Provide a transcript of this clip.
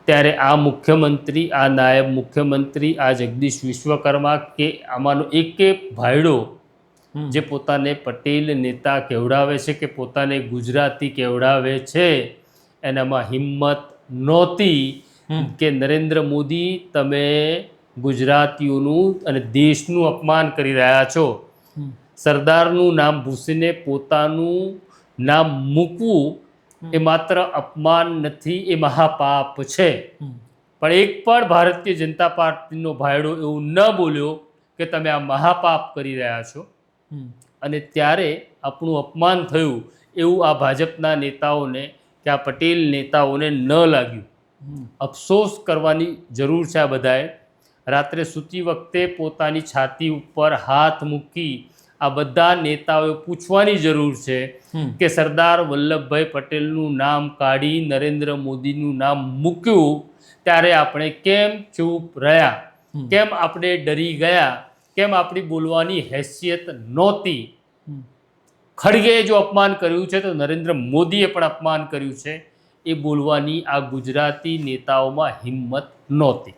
ત્યારે આ મુખ્યમંત્રી, આ નાયબ મુખ્યમંત્રી, આ જગદીશ વિશ્વકર્મા કે આમાંનો એક ભાયડો જે પોતાને પટેલ નેતા કહેવડાવે છે કે પોતાને ગુજરાતી કહેવડાવે છે, એનામાં હિંમત નહોતી કે નરેન્દ્ર મોદી તમે ગુજરાતીઓનું અને દેશનું અપમાન કરી રહ્યા છો. સરદારનું નામ ભૂસીને પોતાનું નામ મૂકવું એ માત્ર અપમાન નથી, એ મહાપાપ છે. પણ એક પણ ભારતીય જનતા પાર્ટીનો ભાયડો એવું ન બોલ્યો કે તમે આ મહાપાપ કરી રહ્યા છો. અને ત્યારે આપણું અપમાન થયું એવું આ ભાજપના નેતાઓને કે આ પટેલ નેતાઓને ન લાગ્યું. અફસોસ કરવાની જરૂર છે. આ બધાએ રાત્રે સૂતી વખતે પોતાની છાતી ઉપર હાથ મૂકી આ બધા નેતાઓએ પૂછવાની જરૂર છે કે સરદાર વલ્લભભાઈ પટેલનું નામ કાઢી નરેન્દ્ર મોદીનું નામ મૂક્યું ત્યારે આપણે કેમ ચૂપ રહ્યા, કેમ આપણે ડરી ગયા, કેમ આપણી બોલવાની હેસિયત નહોતી. ખડગેએ જો અપમાન કર્યું છે તો નરેન્દ્ર મોદીએ પણ અપમાન કર્યું છે. એ બોલવાની આ ગુજરાતી નેતાઓમાં હિંમત નહોતી.